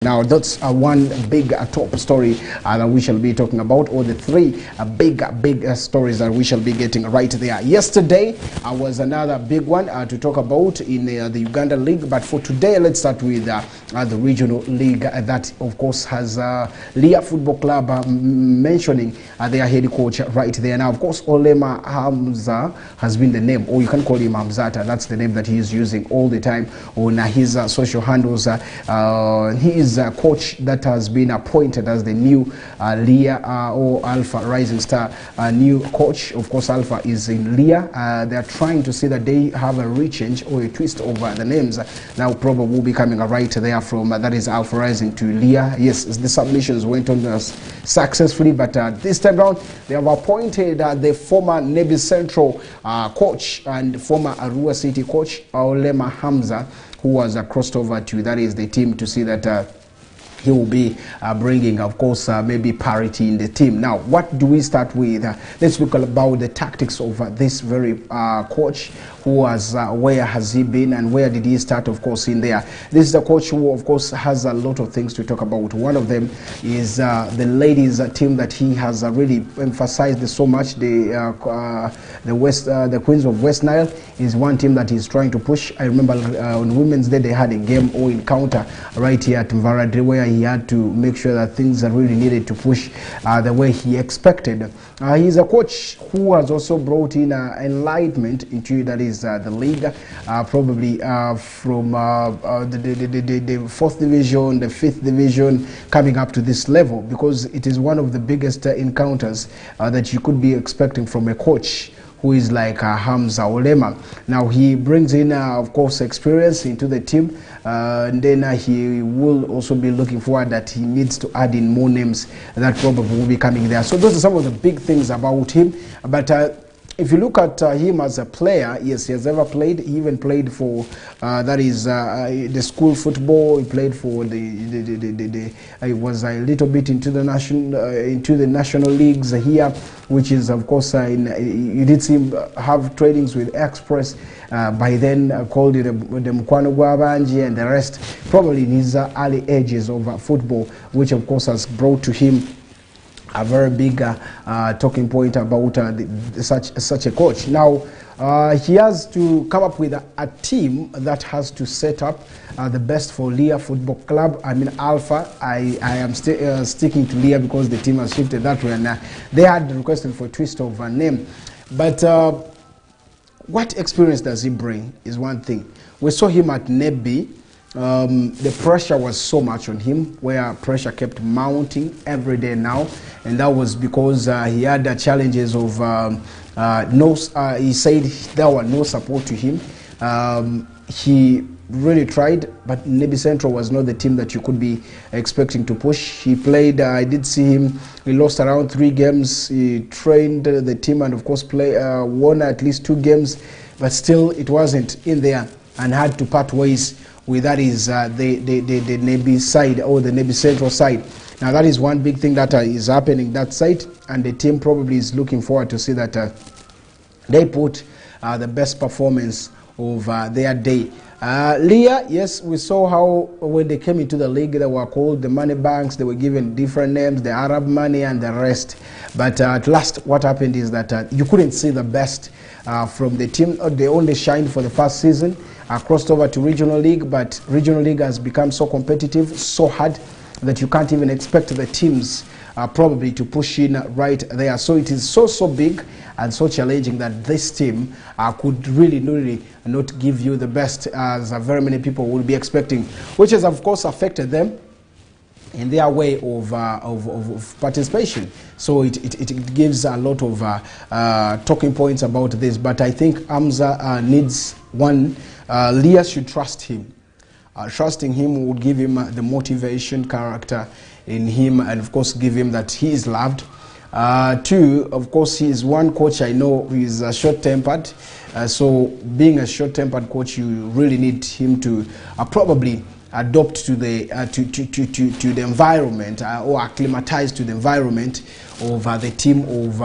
Now that's one big top story that we shall be talking about, or the three big stories that we shall be getting right there. Yesterday was another big one to talk about in the Uganda League, but for today let's start with the regional league that of course has Leah Football Club mentioning their head coach right there. Now of course Olema Hamza has been the name, or you can call him Hamzata. That's the name that he is using all the time on his social handles. He is a coach that has been appointed as the new Leah or Alpha Rising Star new coach. Of course, Alpha is in Leah. They are trying to see that they have a rechange or a twist over the names. Now, probably will be coming right there from that is Alpha Rising to Leah. Yes, the submissions went on successfully, but this time around they have appointed the former Nebi Central coach and former Arua City coach Olema Hamza, who was crossed over to that is the team to see that he will be bringing, of course, maybe parity in the team. Now, what do we start with? Let's look about the tactics of this very coach. Who was, where has he been and where did he start, of course, in there. This is a coach who, of course, has a lot of things to talk about. One of them is the ladies team that he has really emphasized so much. The Queens of West Nile is one team that he's trying to push. I remember on Women's Day they had a game or encounter right here at Mvaradre where he had to make sure that things are really needed to push the way he expected. He's a coach who has also brought in enlightenment into that is the league, probably from the 4th division, the 5th division, coming up to this level, because it is one of the biggest encounters that you could be expecting from a coach who is like Hamza Olema. Now he brings in, of course, experience into the team, and then he will also be looking forward that he needs to add in more names that probably will be coming there. So those are some of the big things about him. But if you look at him as a player, yes, he has ever played. He even played for that is the school football. He played for he was a little bit into the national leagues here, which is of course you did see him have trainings with Express. By then called it the Mukwano Gwabanji and the rest, probably in his early ages of football, which of course has brought to him a very big talking point about such a coach. Now he has to come up with a team that has to set up the best for Leah Football Club. I mean Alpha. I am sticking to Leah because the team has shifted that way, and they had requested for a twist of a name. But what experience does he bring is one thing. We saw him at Nebi. The pressure was so much on him, where pressure kept mounting every day now, and that was because he had challenges of he said there were no support to him. He really tried, but Nebi Central was not the team that you could be expecting to push. He played, I did see him, he lost around 3 games. He trained the team and of course won at least 2 games, but still it wasn't in there and had to part ways with that is the Nebi side, or the Nebi Central side. Now that is one big thing that is happening that side, and the team probably is looking forward to see that they put the best performance of their day. Leah, yes, we saw how when they came into the league they were called the money banks. They were given different names, the Arab money and the rest. But at last what happened is that you couldn't see the best from the team. They only shined for the first season, crossed over to regional league, but regional league has become so competitive, so hard, that you can't even expect the teams probably to push in right there. So it is so big and so challenging that this team could really not give you the best as very many people will be expecting, which has of course affected them in their way of participation. So it gives a lot of talking points about this. But I think Hamza needs one. Leah should trust him. Trusting him would give him the motivation, character in him, and of course give him that he is loved. 2, of course, he is one coach I know who is short-tempered. So being a short-tempered coach, you really need him to probably adopt to the the environment or acclimatize to the environment of the team of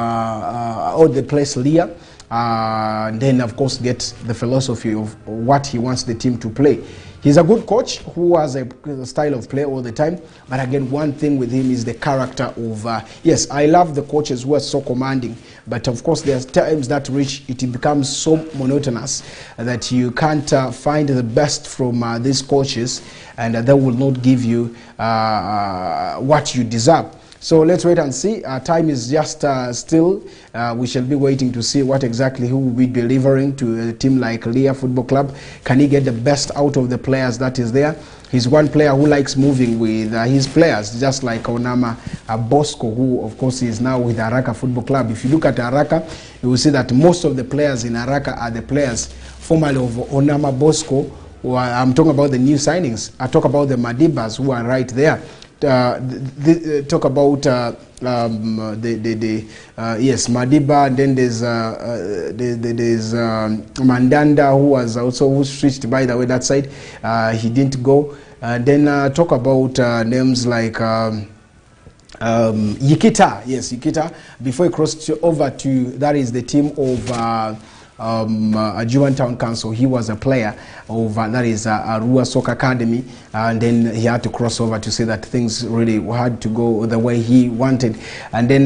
or the place Leah. And then of course get the philosophy of what he wants the team to play. He's a good coach who has a style of play all the time. But again, one thing with him is the character of, yes, I love the coaches who are so commanding. But of course, there's times that it becomes so monotonous that you can't find the best from these coaches, and they will not give you what you deserve. So let's wait and see. Time is just still. We shall be waiting to see what exactly who will be delivering to a team like Leah Football Club. Can he get the best out of the players that is there? He's one player who likes moving with his players, just like Onama Bosco, who of course is now with Araka Football Club. If you look at Araka, you will see that most of the players in Araka are the players formerly of Onama Bosco. I'm talking about the new signings. I talk about the Madibas who are right there. Talk about yes, Madiba, and then there's Mandanda, who was also who switched, by the way, that side. He didn't go. Then talk about names like Yikita. Yes, Yikita. Before he crossed over to, that is the team of Ajuan Town Council. He was a player of that is Arua Soccer Academy, and then he had to cross over to say that things really had to go the way he wanted. And then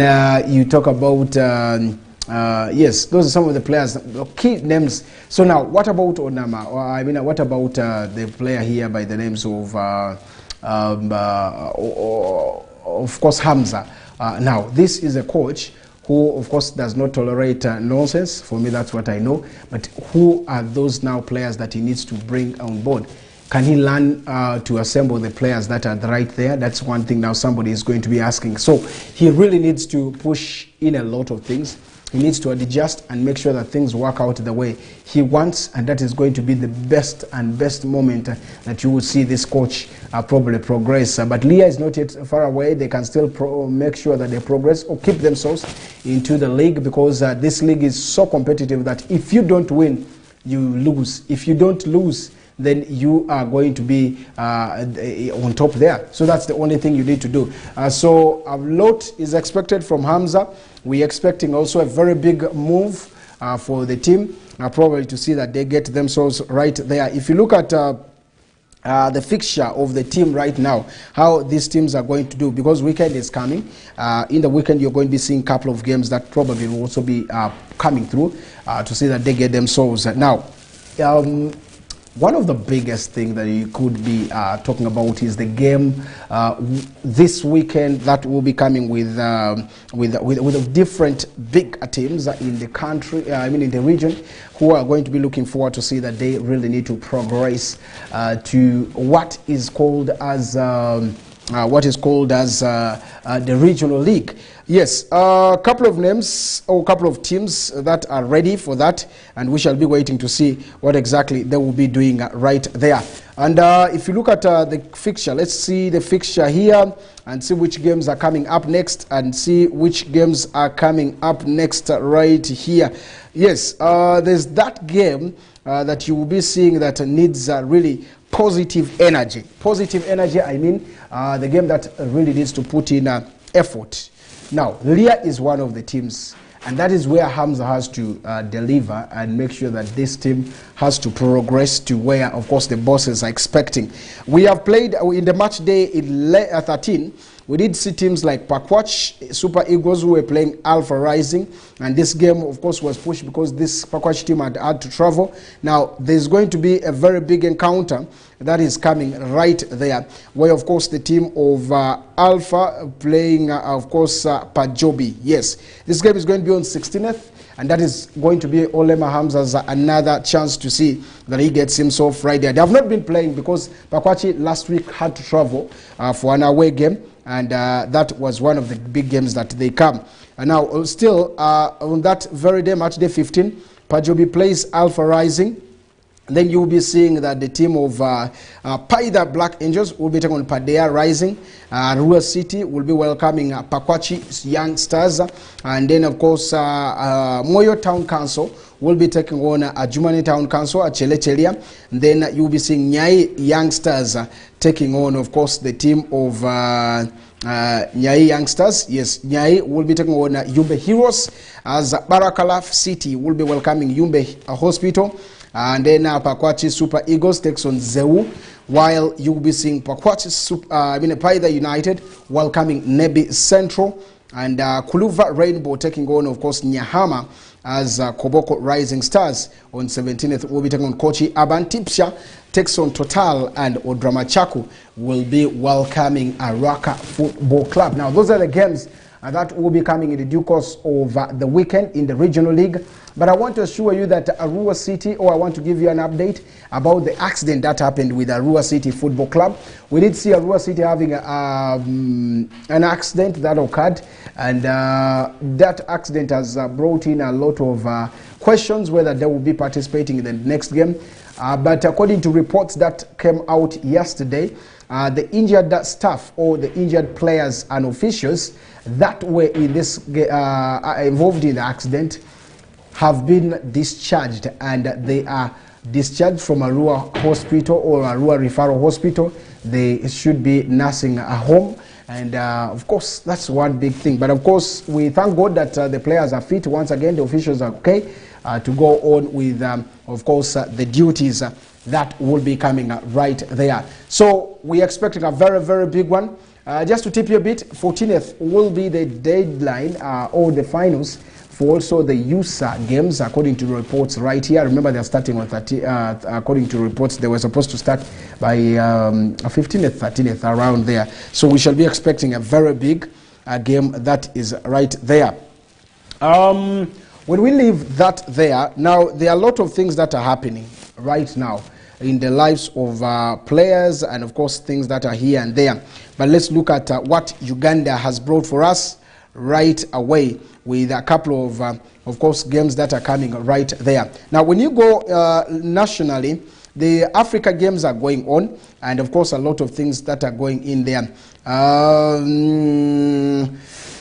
you talk about yes, those are some of the players, key names. So now, what about Onama? Or, I mean, what about the player here by the names of course, Hamza? Now, this is a coach who, of course, does not tolerate nonsense. For me, that's what I know. But who are those now players that he needs to bring on board? Can he learn to assemble the players that are right there? That's one thing now somebody is going to be asking. So he really needs to push in a lot of things. He needs to adjust and make sure that things work out the way he wants, and that is going to be the best moment that you will see this coach probably progress. But Leah is not yet far away. They can still make sure that they progress or keep themselves into the league, because this league is so competitive that if you don't win, you lose. If you don't lose, then you are going to be on top there. So that's the only thing you need to do. So a lot is expected from Hamza. We're expecting also a very big move for the team, probably to see that they get themselves right there. If you look at the fixture of the team right now, how these teams are going to do, because weekend is coming. In the weekend, you're going to be seeing a couple of games that probably will also be coming through to see that they get themselves. Now, one of the biggest things that you could be talking about is the game this weekend that will be coming with different big teams in the country, I mean in the region, who are going to be looking forward to see that they really need to progress to what is called as the regional league. Yes, a couple of names or a couple of teams that are ready for that, and we shall be waiting to see what exactly they will be doing right there. And if you look at the fixture, let's see the fixture here and see which games are coming up next, and see which games are coming up next right here. Yes, there's that game that you will be seeing that needs really positive energy. Positive energy, I mean the game that really needs to put in effort. Now, Leah is one of the teams, and that is where Hamza has to deliver and make sure that this team has to progress to where, of course, the bosses are expecting. We have played in the match day in 13. We did see teams like Pakwach Super Eagles, who were playing Alpha Rising, and this game, of course, was pushed because this Pakwach team had to travel. Now, there's going to be a very big encounter that is coming right there, where, of course, the team of Alpha playing, of course, Pajobi. Yes, this game is going to be on 16th. And that is going to be Olema Hamza's another chance to see that he gets himself right there. They have not been playing because Pakwachi last week had to travel for an away game, and that was one of the big games that they come. And now, still, on that very day, match day 15, Pajobi plays Alpha Rising. Then you will be seeing that the team of Paida Black Angels will be taking on Padea Rising. Rua City will be welcoming Pakwachi Young Stars. And then, of course, Moyo Town Council will be taking on Ajumani Town Council at Chelechelia. Then you will be seeing Nyai Young Stars taking on, of course, the team of Nyai Youngsters. Yes, Nyai will be taking on Yumbe Heroes, as Barakalaf City will be welcoming Yumbe Hospital. And then Pakwachis Super Eagles takes on Zeu, while you'll be seeing Paida United welcoming Nebi Central, and Kuluva Rainbow taking on, of course, Nyahama, as Koboko Rising Stars on 17th will be taking on Kochi. Aban Tipsha takes on Total, and Odramachaku will be welcoming Araka Football Club. Now, those are the games that will be coming in the due course of the weekend in the regional league. But I want to assure you that Arua City, or I want to give you an update about the accident that happened with Arua City Football Club. We did see Arua City having an accident that occurred, and that accident has brought in a lot of questions whether they will be participating in the next game. But according to reports that came out yesterday, the injured staff or the injured players and officials that were in this involved in the accident have been discharged, and they are discharged from Arua Hospital or Arua Referral Hospital. They should be nursing a home, and of course that's one big thing. But of course we thank God that the players are fit once again, the officials are okay to go on with of course the duties that will be coming right there. So we're expecting a very, very big one. Just to tip you a bit, 14th will be the deadline or the finals for also the USA games, according to the reports right here. Remember, they're starting on 30, according to reports, they were supposed to start by 15th, 13th, around there. So we shall be expecting a very big game that is right there. When we leave that there, now there are a lot of things that are happening right now in the lives of players, and of course things that are here and there. But let's look at what Uganda has brought for us right away, with a couple of course, games that are coming right there. Now, when you go nationally, the Africa games are going on, and of course, a lot of things that are going in there.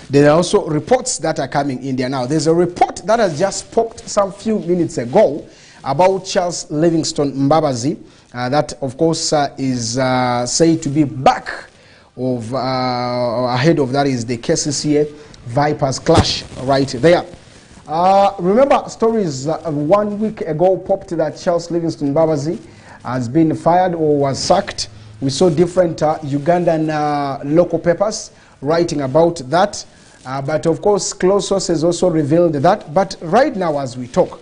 There are also reports that are coming in there now. There's a report that has just popped some few minutes ago about Charles Livingstone Mbabazi, that of course is said to be back of ahead of that is the KCCA Vipers clash right there. Remember, stories 1 week ago popped that Charles Livingstone Mbabazi has been fired or was sacked. We saw different Ugandan local papers writing about that, but of course close sources also revealed that. But right now as we talk,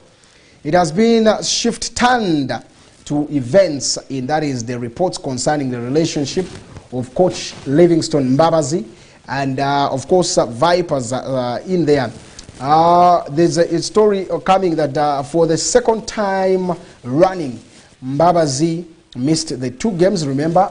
it has been turned to events, in that is the reports concerning the relationship of Coach Livingstone Mbabazi and of course Vipers in there. There's a story coming that for the second time running, Mbabazi missed the 2 games, remember,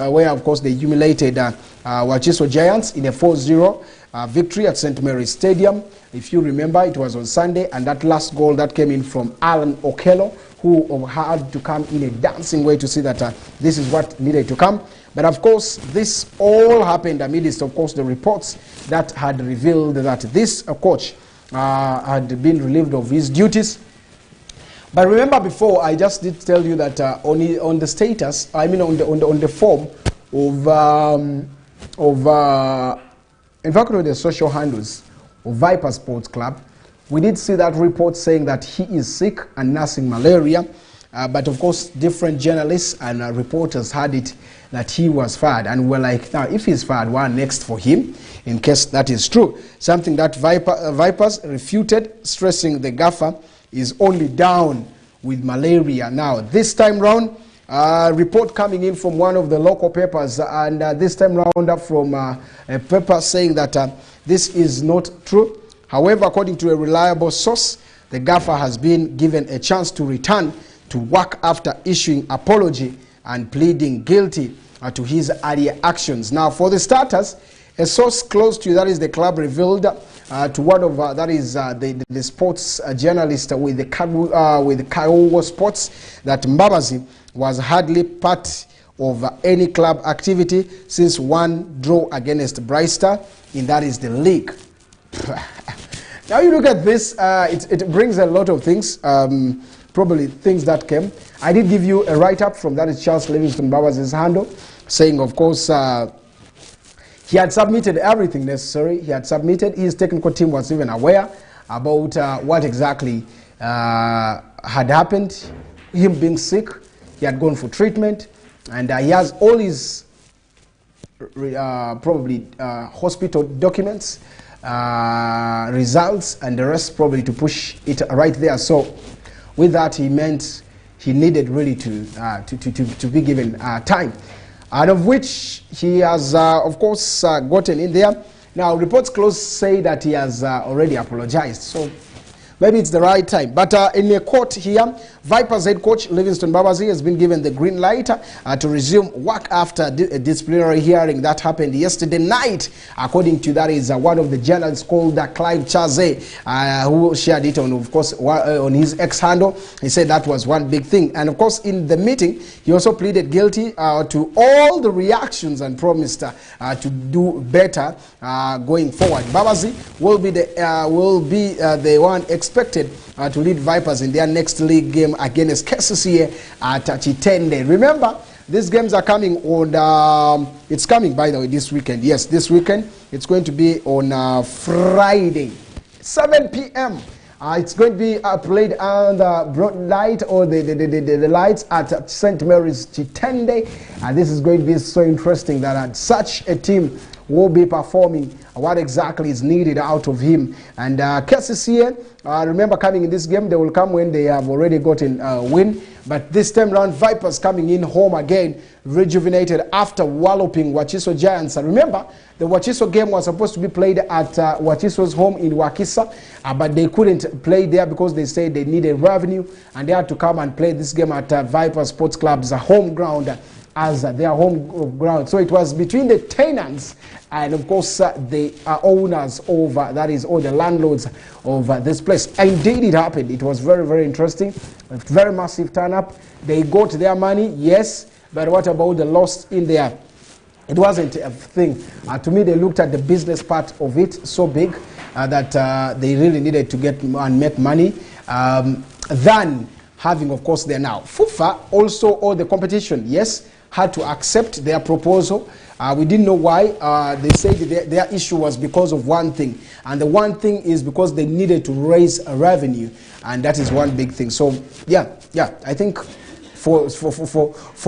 where of course they humiliated Wachiso Giants in a 4-0 victory at St. Mary's Stadium. If you remember, it was on Sunday, and that last goal that came in from Alan Okello, who had to come in a dancing way to see that this is what needed to come. But of course, this all happened amidst, of course, the reports that had revealed that this coach had been relieved of his duties. But remember, before I just did tell you that on the status, I mean on the form of in fact on the social handles of Viper Sports Club, we did see that report saying that he is sick and nursing malaria. But of course, different journalists and reporters had it that he was fired, and we're like, now if he's fired, what next for him in case that is true? Something that Vipers refuted, stressing the gaffer is only down with malaria. Now this time round, report coming in from one of the local papers, and this time round from a paper saying that this is not true. However, according to a reliable source, the gaffer has been given a chance to return to work after issuing apology and pleading guilty to his earlier actions. Now, for the starters, a source close to that is the club revealed to one of that is the sports journalist with the Kaiwo Sports that Mbabazi was hardly part of any club activity since one draw against Bristol, in that is the league. Now you look at this, it brings a lot of things, probably things that came. I did give you a write-up from that is Charles Livingstone Mbabazi's handle, saying of course he had submitted everything necessary. He had submitted, his technical team was even aware about what exactly had happened, him being sick. He had gone for treatment, and he has all his probably hospital documents, results, and the rest probably to push it right there. So with that, he meant he needed really to be given time, and of which he has of course gotten in there. Now reports close say that he has already apologized, so maybe it's the right time. But in a court here, Vipers head coach Livingstone Mbabazi has been given the green light to resume work after a disciplinary hearing that happened yesterday night. According to that is one of the journalists called Clive Chaze, who shared it on, of course, on his X handle. He said that was one big thing. And of course, in the meeting, he also pleaded guilty to all the reactions and promised to do better going forward. Mbabazi will be the one expected to lead Vipers in their next league game against KCCA at Chitende. Remember, these games are coming on, it's coming by the way this weekend. Yes, this weekend. It's going to be on Friday, 7 p.m. It's going to be played on the broad light or the lights at St. Mary's Chitende. And this is going to be so interesting that such a team will be performing what exactly is needed out of him. And KCCA, remember, coming in this game, they will come when they have already gotten a win. But this time round, Vipers coming in home again, rejuvenated after walloping Wachiso Giants. And remember, the Wachiso game was supposed to be played at Wachiso's home in Wakisa, but they couldn't play there because they said they needed revenue, and they had to come and play this game at Vipers Sports Club's home ground as their home ground. So it was between the tenants and of course the owners of that is all the landlords of this place. Indeed it happened. It was very, very interesting, a very massive turn up. They got their money, yes, but what about the loss in there? It wasn't a thing. To me, they looked at the business part of it so big that they really needed to get and make money than having, of course, there now. FUFA also, all the competition, yes, had to accept their proposal. We didn't know why. They said their issue was because of one thing. And the one thing is because they needed to raise a revenue. And that is one big thing. So, yeah, I think for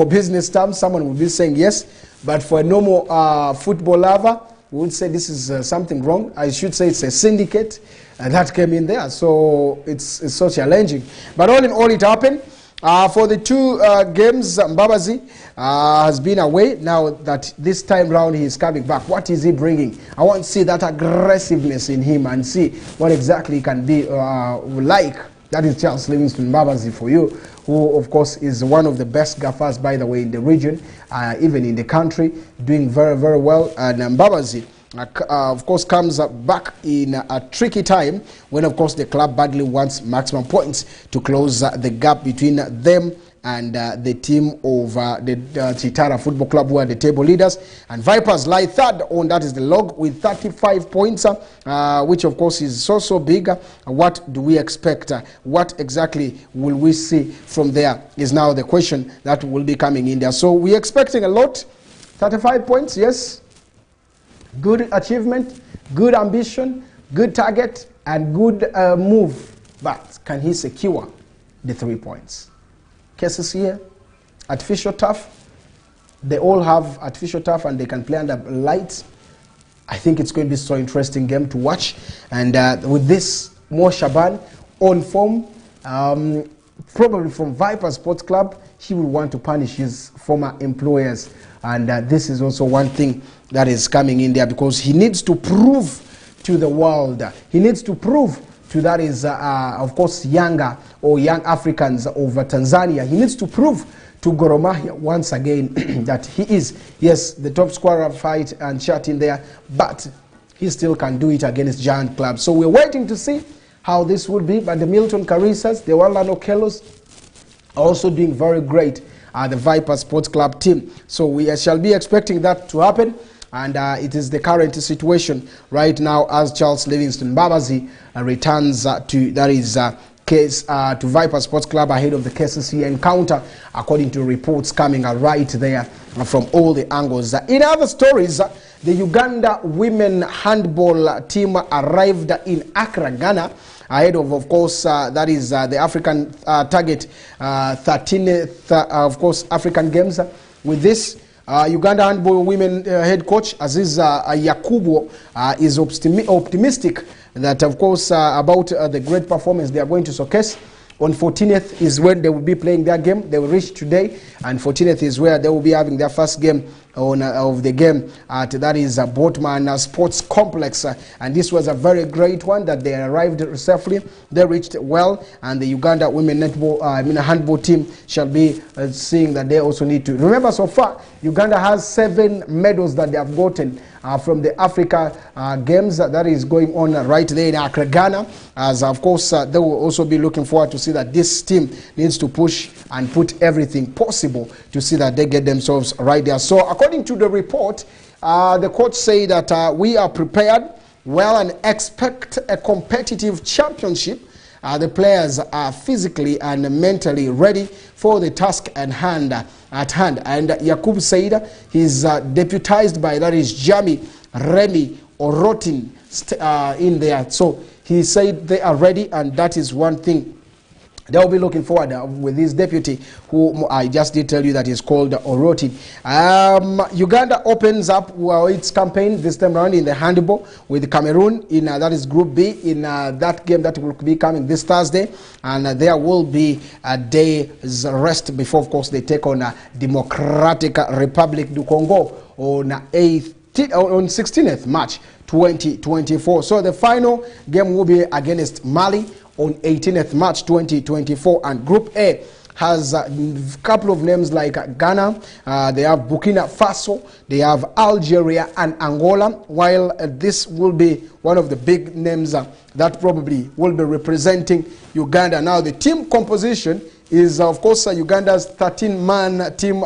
business terms, someone would be saying yes. But for a normal football lover, we would say this is something wrong. I should say it's a syndicate that came in there. So it's so challenging. But all in all, it happened. For the two games, Mbabazi has been away. Now that this time round he is coming back, what is he bringing? I want to see that aggressiveness in him and see what exactly he can be like. That is Charles Livingstone Mbabazi for you, who of course is one of the best gaffers, by the way, in the region, even in the country, doing very, very well. And Mbabazi, of course, comes back in a tricky time when, of course, the club badly wants maximum points to close the gap between them and the team of the Chitara Football Club, who are the table leaders. And Vipers lie third on, that is the log, with 35 points, which, of course, is so big. What do we expect? What exactly will we see from there is now the question that will be coming in there. So we're expecting a lot. 35 points, yes. Good achievement, good ambition, good target, and good move. But can he secure the 3 points? Cases here, artificial turf. They all have artificial turf and they can play under lights. I think it's going to be so interesting game to watch. And with this, Mo Shaban on form, probably from Vipers Sports Club, he will want to punish his former employers. And this is also one thing that is coming in there, because he needs to prove to the world. He needs to prove to, that is, of course, young Africans over Tanzania. He needs to prove to Gor Mahia once again that he is, yes, the top scorer fight and shot in there, but he still can do it against giant clubs. So we're waiting to see how this would be. But the Milton Carisas, the Orlando Kelos, are also doing very great. The Viper Sports Club team. So we shall be expecting that to happen. And it is the current situation right now as Charles Livingstone Mbabazi returns to, that is, to Viper Sports Club ahead of the KCC encounter, according to reports coming right there from all the angles. In other stories, the Uganda women handball team arrived in Accra, Ghana, ahead of course, that is the African target 13th, of course, African Games. With this, Uganda handball women head coach Aziz Yakubu is optimistic that, of course, about the great performance they are going to showcase. On 14th is when they will be playing their game. They will reach today, and 14th is where they will be having their first game of the game at, that is, Boatman Sports Complex. And this was a very great one that they arrived safely. They reached well, and the Uganda women handball team shall be seeing that they also need to. Remember, so far, Uganda has 7 medals that they have gotten from the Africa Games that is going on right there in Accra, Ghana. As of course, they will also be looking forward to see that this team needs to push and put everything possible to see that they get themselves right there. So according to the report, the coach say that we are prepared well and expect a competitive championship. The players are physically and mentally ready for the task at hand. And Yakub said he's deputized by, that is, Jami Remy Orotin in there. So he said they are ready, and that is one thing they'll be looking forward with this deputy, who I just did tell you that is called Oroti. Uganda opens up its campaign this time around in the handball with Cameroon in that is Group B in that game that will be coming this Thursday, and there will be a day's rest before, of course, they take on Democratic Republic du Congo on 16th March 2024. So the final game will be against Mali on 18th March 2024, and Group A has a couple of names like Ghana, they have Burkina Faso, they have Algeria and Angola, while this will be one of the big names that probably will be representing Uganda. Now the team composition is, of course, Uganda's 13-man team,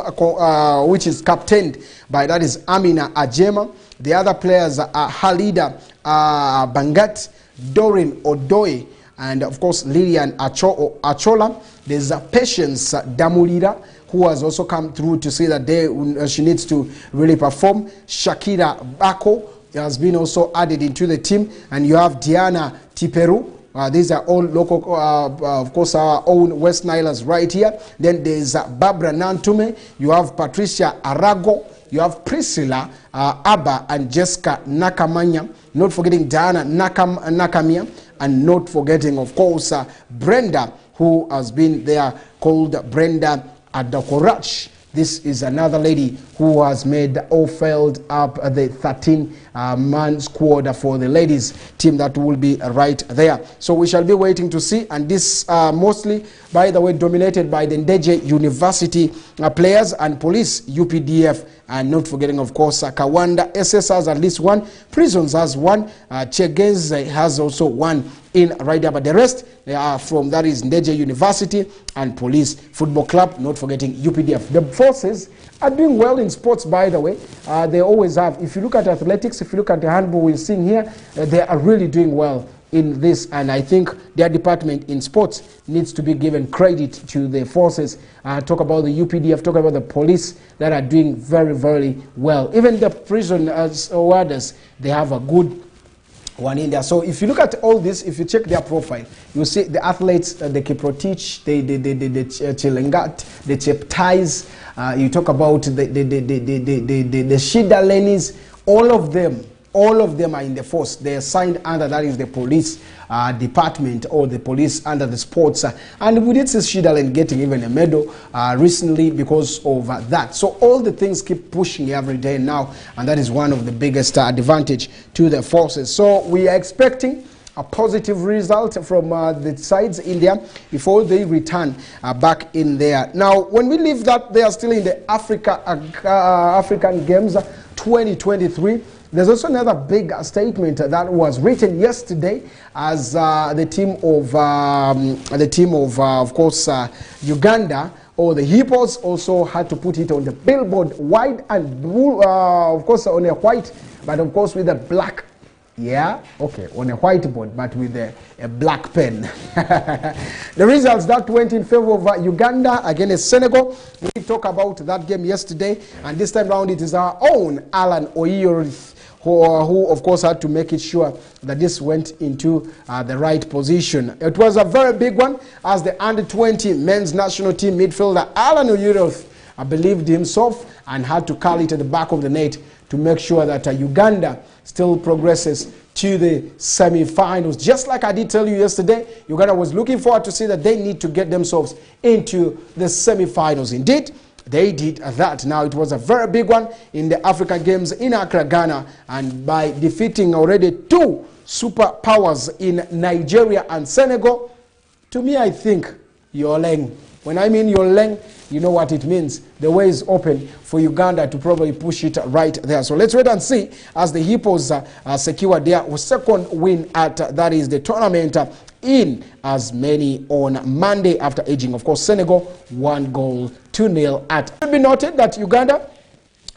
which is captained by, that is, Amina Ajema. The other players are Halida Bangat, Doreen Odoye, and of course Lilian Achola. There's Patience Damulira, who has also come through to say that she needs to really perform. Shakira Bako has been also added into the team, and you have Diana Tiperu. These are all local, of course, our own West Nilers right here. Then there's Barbara Nantume, you have Patricia Arago, you have Priscilla Abba and Jessica Nakamanya, not forgetting Diana Nakamia, and not forgetting, of course, Brenda, who has been there, called Brenda Adakorach. This is another lady who has made or filled up the 13-man squad for the ladies team that will be right there. So we shall be waiting to see, and this mostly, by the way, dominated by the Ndeje University players and police, UPDF, and not forgetting, of course, Kawanda SS has at least one, Prisons has one, Chegez has also one in right there, but the rest, they are from, that is, Ndeje University and Police Football Club, not forgetting UPDF. The forces are doing well in sports, by the way. They always have. If you look at athletics, if you look at the handball we're seeing here, they are really doing well in this, and I think their department in sports needs to be given credit to the forces. Talk about the UPDF, talk about the police that are doing very, very well. Even the prison warders, they have a good one in there. So if you look at all this, if you check their profile, you see the athletes, the Kiprotich, the Chilengat, the Cheptais, you talk about the Shida Lenis, all of them are in the force. They are signed under, that is, the police department, or the police under the sports. And we did see Shidalen getting even a medal recently because of that. So all the things keep pushing every day now, and that is one of the biggest advantage to the forces. So we are expecting a positive result from the sides in there before they return back in there. Now, when we leave that, they are still in the African Games 2023. There's also another big statement that was written yesterday, as the team of course, Uganda, or the Hippos, also had to put it on the billboard, white and blue, of course on a white, but of course with a black. Yeah, okay, on a whiteboard, but with a black pen. The results that went in favor of Uganda against Senegal. We talked about that game yesterday, and this time round it is our own Alan who of course had to make it sure that this went into the right position. It was a very big one as the under-20 men's national team midfielder Alan Oyiroth believed himself and had to curl it at the back of the net to make sure that Uganda still progresses to the semi-finals. Just like I did tell you yesterday, Uganda was looking forward to see that they need to get themselves into the semi-finals. Indeed, they did that. Now, it was a very big one in the African Games in Accra, Ghana, and by defeating already two superpowers in Nigeria and Senegal, to me, I think Yoleng. When I mean Yoleng, you know what it means. The way is open for Uganda to probably push it right there. So let's wait and see as the Hippos secure their second win at that is the tournament in as many on Monday after edging, of course, Senegal 1-0 at. It should be noted that Uganda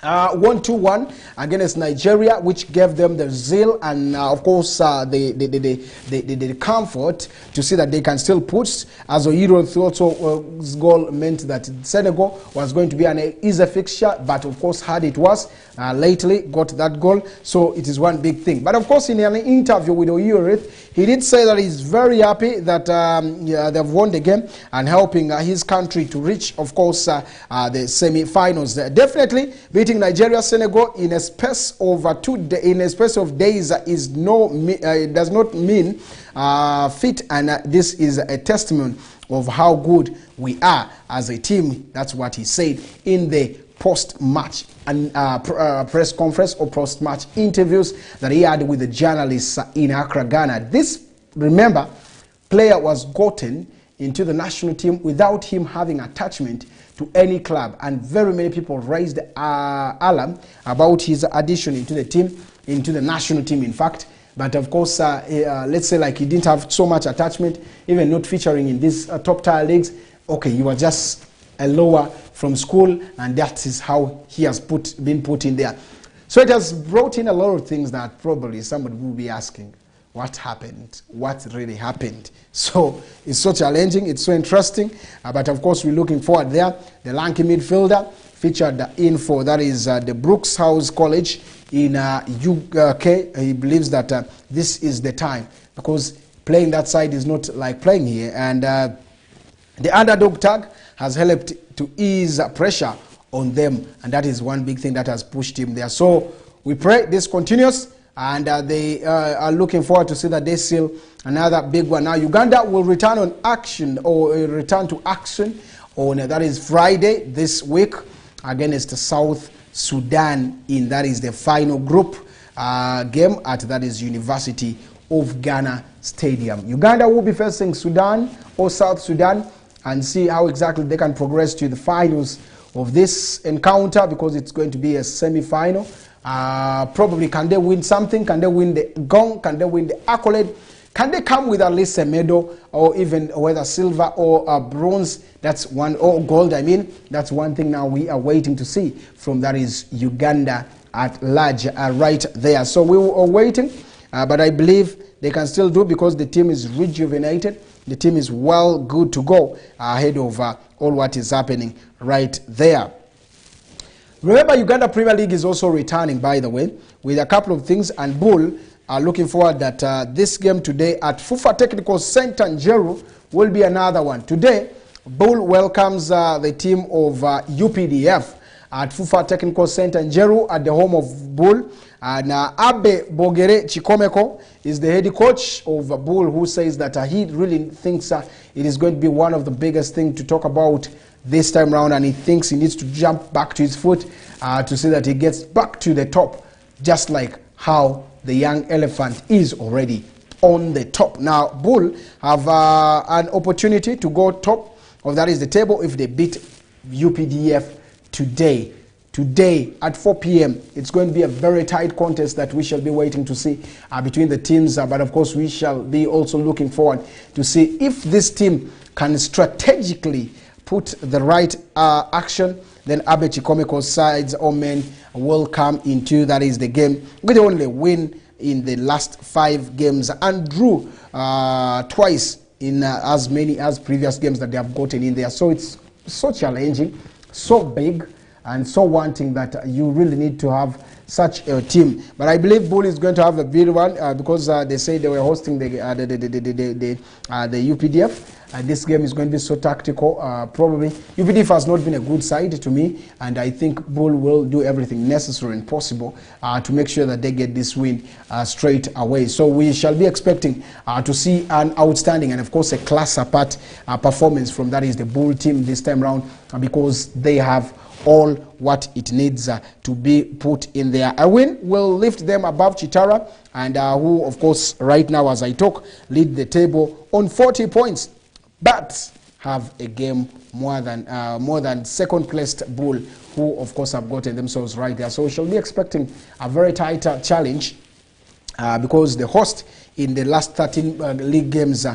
won 2-1 against Nigeria, which gave them the zeal and of course the comfort to see that they can still push. As Oyiroth also goal meant that Senegal was going to be an easy fixture, but of course had it was lately got that goal, so it is one big thing. But of course, in an interview with Oyiroth, he did say that he's very happy that they've won the game and helping his country to reach, of course, the semi-finals. Definitely beating Nigeria, Senegal in a space of days is does not mean fit, and this is a testament of how good we are as a team. That's what he said in the post-match and press conference or post-match interviews that he had with the journalists in Accra, Ghana. This, remember, player was gotten into the national team without him having attachment to any club, and very many people raised alarm about his addition into the team, into the national team, in fact. But of course, let's say like he didn't have so much attachment, even not featuring in these top tier leagues. Okay, he was just a lower from school, and that is how he has been put in there. So it has brought in a lot of things that probably somebody will be asking, what happened? What really happened? So it's so challenging, it's so interesting, but of course we're looking forward there. The lanky midfielder featured in for that is the Brooks House College in UK. He believes that this is the time, because playing that side is not like playing here, and the underdog tag has helped to ease pressure on them, and that is one big thing that has pushed him there. So we pray this continues, and they are looking forward to see that they seal another big one. Now Uganda will return on action, or return to action on that is Friday this week against South Sudan in that is the final group game at that is University of Ghana Stadium. Uganda will be facing Sudan or South Sudan and see how exactly they can progress to the finals of this encounter, because it's going to be a semi-final. Probably can they win something? Can they win the gong? Can they win the accolade? Can they come with at least a medal, or even whether silver or bronze? That's one, or gold, I mean. That's one thing now we are waiting to see from that is Uganda at large right there. So we are waiting, but I believe they can still do, because the team is rejuvenated. The team is well good to go ahead of all what is happening right there. Remember, Uganda Premier League is also returning, by the way, with a couple of things, and Bull are looking forward that this game today at Fufa Technical Center Njeru will be another one. Today, Bull welcomes the team of UPDF at Fufa Technical Center Njeru at the home of Bull. And Abe Bogere Chikomeko is the head coach of Bull, who says that he really thinks it is going to be one of the biggest things to talk about this time round, and he thinks he needs to jump back to his foot to see that he gets back to the top, just like how the young elephant is already on the top. Now, Bull have an opportunity to go top of that is the table if they beat UPDF today. Today at 4 p.m. It's going to be a very tight contest that we shall be waiting to see between the teams. But of course, we shall be also looking forward to see if this team can strategically put the right action. Then Abe Chikomeko's sides or men will come into that is the game with the only win in the last 5 games and drew twice in as many as previous games that they have gotten in there. So it's so challenging, so big, and so wanting that you really need to have such a team. But I believe Bull is going to have a big one because they say they were hosting the UPDF. This game is going to be so tactical. Probably UPDF has not been a good side to me, and I think Bull will do everything necessary and possible to make sure that they get this win straight away. So we shall be expecting to see an outstanding and of course a class apart performance from that is the Bull team this time around, because they have all what it needs to be put in there. A win will lift them above Chitara, and who of course right now as I talk lead the table on 40 points, but have a game more than second placed Bull, who of course have gotten themselves right there. So we shall be expecting a very tight challenge because the host in the last 13 league games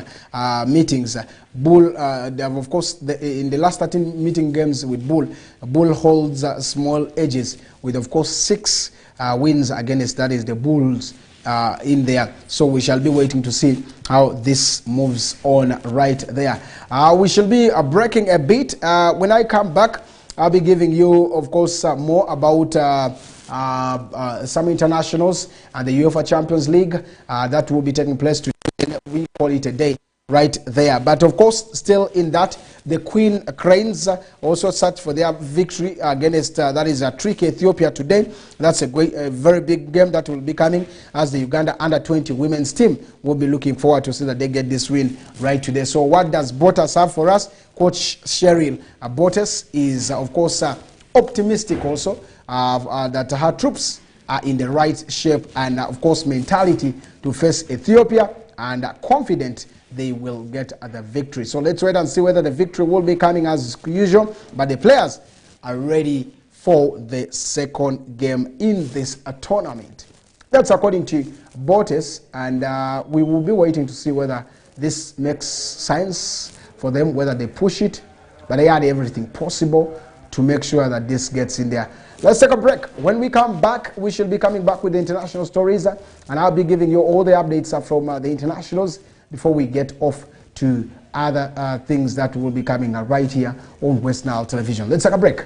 meetings, Bull, they have of course in the last 13 meeting games with Bull, Bull holds small edges with of course 6 wins against that is the Bulls in there. So we shall be waiting to see how this moves on right there. We shall be breaking a bit. When I come back, I'll be giving you of course more about some internationals and the UEFA Champions League that will be taking place today. We call it a day right there. But of course, still in that, the Queen Cranes also search for their victory against that is Tricky Ethiopia today. That's a very big game that will be coming, as the Uganda under-20 women's team will be looking forward to see that they get this win right today. So what does Bottas have for us? Coach Cheryl Bottas is of course optimistic also that her troops are in the right shape and of course mentality to face Ethiopia, and confident they will get the victory. So let's wait and see whether the victory will be coming as usual, but the players are ready for the second game in this tournament. That's according to Bottas, and we will be waiting to see whether this makes sense for them, whether they push it, but they had everything possible to make sure that this gets in there. Let's take a break. When we come back, we shall be coming back with the international stories, and I'll be giving you all the updates from the internationals before we get off to other things that will be coming right here on West Nile Television. Let's take a break.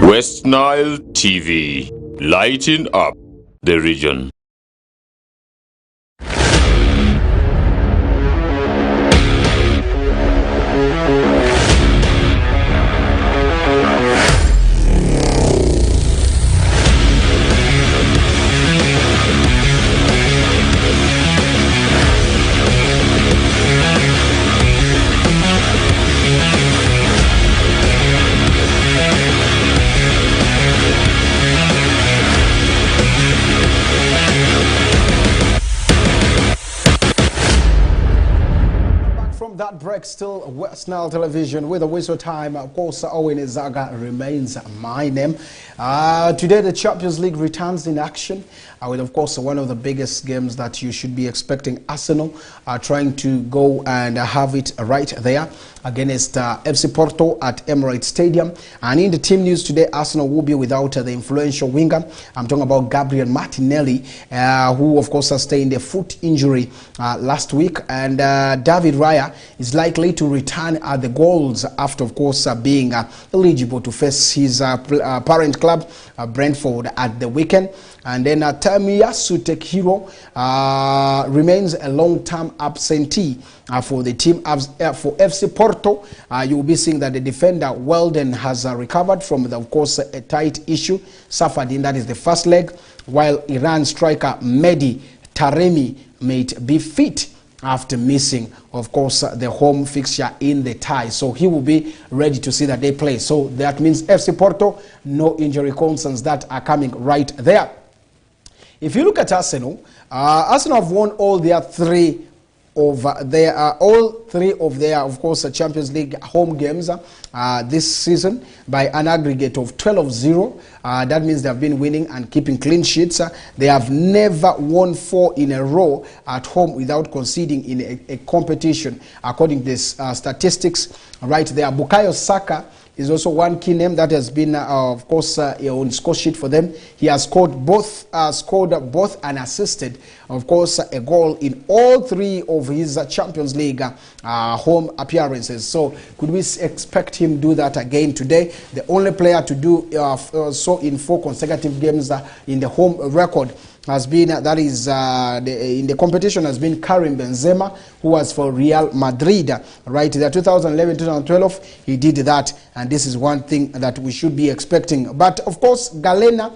West Nile TV, lighting up the region. That break, still West Nile Television with a whistle time. Of course, Owen Izaga remains my name. Today, the Champions League returns in action with, of course, one of the biggest games that you should be expecting. Arsenal trying to go and have it right there against FC Porto at Emirates Stadium. And in the team news today, Arsenal will be without the influential winger. I'm talking about Gabriel Martinelli, who, of course, sustained a foot injury last week. And David Raya is likely to return at the goals after, of course, being eligible to face his parent club, Brentford, at the weekend. And then Tamiyasu Tekihiro remains a long-term absentee for the team. For FC Porto, you will be seeing that the defender Weldon has recovered from, of course, a tight issue suffered in that is the first leg, while Iran striker Mehdi Taremi may be fit after missing, of course, the home fixture in the tie. So he will be ready to see that they play. So that means FC Porto, no injury concerns that are coming right there. If you look at Arsenal, Arsenal have won all their three of their, of course, Champions League home games this season by an aggregate of 12-0. That means they have been winning and keeping clean sheets. They have never won 4 in a row at home without conceding in a competition, according to this statistics right there. Bukayo Saka is also one key name that has been, of course, on score sheet for them. He has scored both and assisted, of course, a goal in all 3 of his Champions League home appearances. So could we expect him do that again today? The only player to do so in 4 consecutive games in the home record has been, in the competition, has been Karim Benzema, who was for Real Madrid, right there, 2011-2012, he did that, and this is one thing that we should be expecting. But of course, Galeno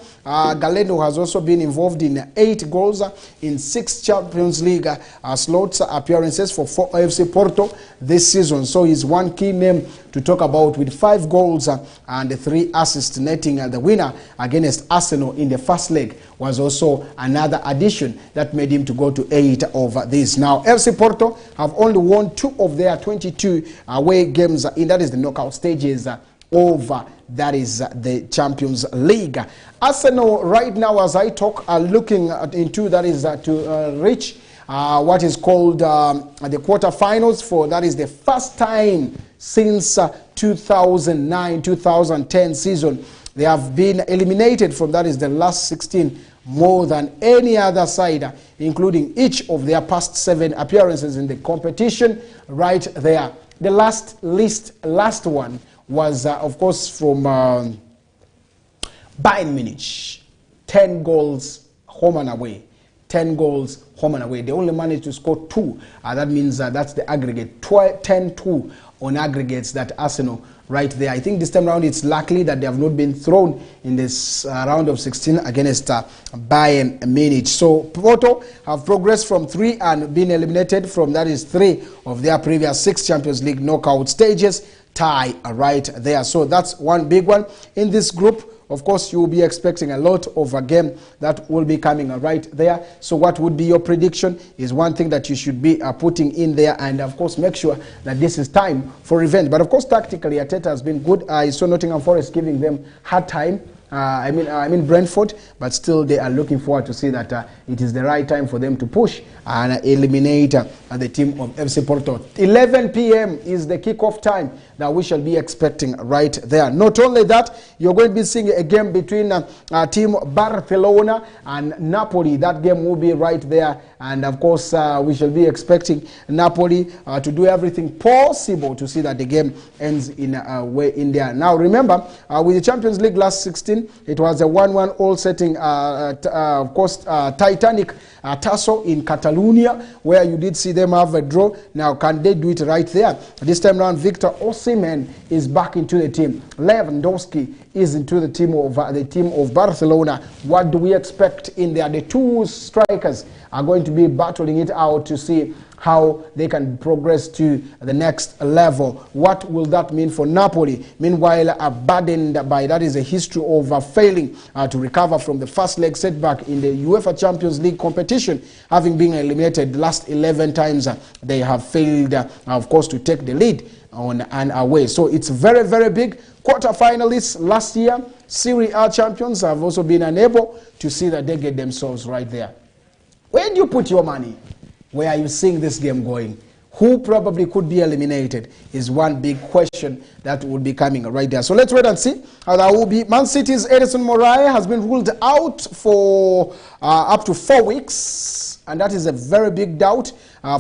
has also been involved in 8 goals in 6 Champions League slots appearances for FC Porto this season, so he's one key name to talk about, with 5 goals and 3 assists, netting the winner against Arsenal in the first leg was also another addition that made him to go to 8 over this. Now, FC Porto have only won 2 of their 22 away games, in that is the knockout stages over, that is the Champions League. Arsenal right now, as I talk, are looking into, that is to reach what is called the quarterfinals for, that is the first time since 2009-2010 season. They have been eliminated from, that is the last 16, more than any other side, including each of their past 7 appearances in the competition right there. The last one was, of course, from Bayern Munich. 10 goals home and away. 10 goals home and away. They only managed to score 2. That means that's the aggregate. 10-2 on aggregates that Arsenal right there. I think this time around it's likely that they have not been thrown in this round of 16 against Bayern Munich. So Porto have progressed from 3 and been eliminated from, that is 3 of their previous 6 Champions League knockout stages. Tie right there. So that's one big one in this group. Of course, you will be expecting a lot of a game that will be coming right there. So what would be your prediction is one thing that you should be putting in there, and of course make sure that this is time for revenge. But of course, tactically, Arteta has been good. I saw Nottingham Forest giving them hard time. I mean Brentford, but still they are looking forward to see that it is the right time for them to push and eliminate the team of FC Porto. 11 p.m. is the kickoff time that we shall be expecting right there. Not only that, you're going to be seeing a game between team Barcelona and Napoli. That game will be right there, and of course we shall be expecting Napoli to do everything possible to see that the game ends in a way in there. Now remember, with the Champions League last 16, it was a 1-1 all setting, of course, Titanic tussle in Catalonia, where you did see them have a draw. Now, can they do it right there? This time around, Victor Osimhen is back into the team. Lewandowski is into the team of Barcelona. What do we expect in there? The 2 strikers are going to be battling it out to see how they can progress to the next level. What will that mean for Napoli? Meanwhile, burdened by, that is a history of failing to recover from the first leg setback in the UEFA Champions League competition, having been eliminated the last 11 times. They have failed, of course, to take the lead on and away. So it's very, very big. Quarter-finalists last year, Serie A champions, have also been unable to see that they get themselves right there. Where do you put your money? Where are you seeing this game going? Who probably could be eliminated is one big question that will be coming right there. So let's wait and see how that will be. Man City's Edison Morais has been ruled out for up to 4 weeks, and that is a very big doubt.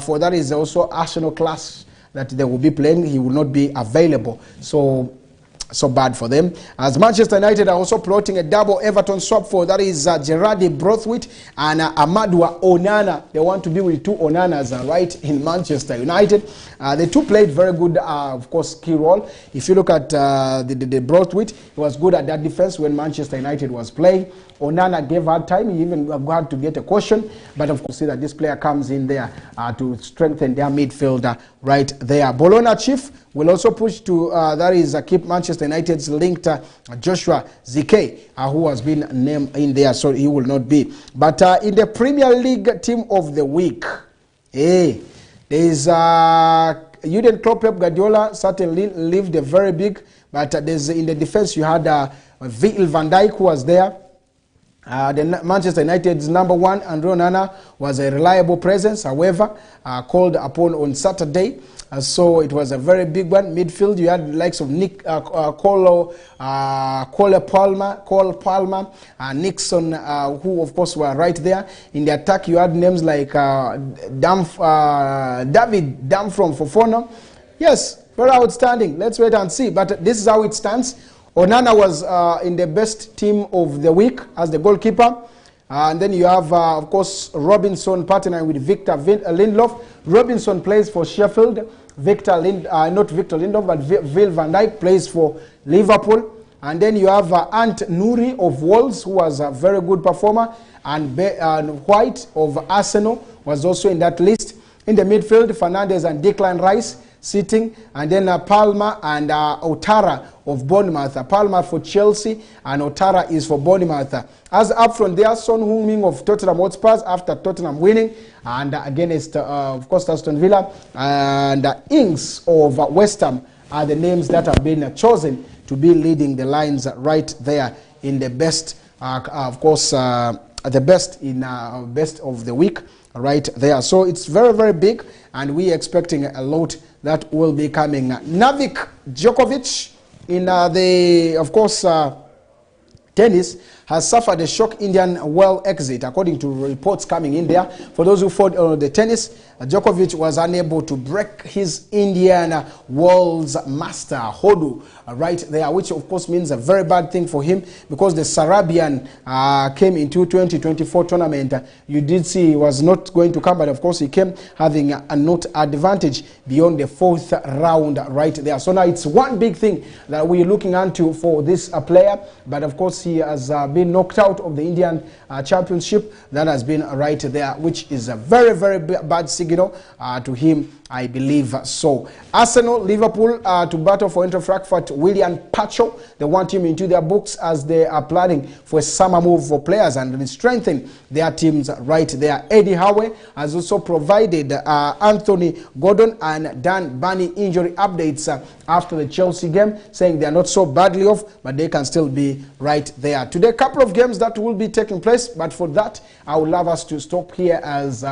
For that is also Arsenal class that they will be playing. He will not be available. So so bad for them. As Manchester United are also plotting a double Everton swap for, that is Gerardi Braithwaite and Amadou Onana. They want to be with two Onanas right in Manchester United. The two played very good, of course, key role. If you look at the Braithwaite, he was good at that defense when Manchester United was playing. Onana gave hard time. He even had to get a caution. But of course, see that this player comes in there to strengthen their midfielder right there. Bologna chief will also push to, that is, keep Manchester United's linked Joshua Zirkzee, who has been named in there, so he will not be. But in the Premier League team of the week, there is Jurgen Klopp, Pep Guardiola certainly lived a very big, but there's in the defense you had Virgil van Dijk, who was there. The Manchester United's number one, Andre Onana, was a reliable presence, however, called upon on Saturday. So it was a very big one. Midfield, you had the likes of Cole Palmer, Nixon, who of course were right there. In the attack, you had names like David Damfrom Fofana. Yes, very outstanding. Let's wait and see. But this is how it stands. Onana was in the best team of the week as the goalkeeper. And then you have, of course, Robinson partnering with Victor Lindelof. Robinson plays for Sheffield. Not Victor Lindelof, but Virgil van Dijk plays for Liverpool. And then you have Ant Nouri of Wolves, who was a very good performer. And White of Arsenal was also in that list. In the midfield, Fernandes and Declan Rice sitting, and then Palmer and Ouattara of Bournemouth. Palmer for Chelsea and Ouattara is for Bournemouth. As up front there, Son Heung-min of Tottenham Hotspur after Tottenham winning, and against of course Aston Villa, and Ings of West Ham are the names that have been chosen to be leading the lines right there in the best, of course, the best in best of the week right there. So it's very, very big, and we're expecting a lot that will be coming. Novak Djokovic in the, of course, tennis has suffered a shock Indian well exit, according to reports coming in there. For those who followed the tennis, Djokovic was unable to break his Indian world's master, Hodu, right there, which of course means a very bad thing for him, because the Sarabian came into 2024 tournament. You did see he was not going to come, but of course he came having a note advantage beyond the fourth round right there. So now it's one big thing that we're looking into for this player, but of course he has been knocked out of the Indian championship. That has been right there, which is a very, very bad signal to him, I believe so. Arsenal, Liverpool to battle for Eintracht Frankfurt. William Pacho, they want him into their books as they are planning for a summer move for players and strengthen their teams right there. Eddie Howe has also provided Anthony Gordon and Dan Bunny injury updates after the Chelsea game, saying they are not so badly off, but they can still be right there. Today, a couple of games that will be taking place, but for that, I would love us to stop here as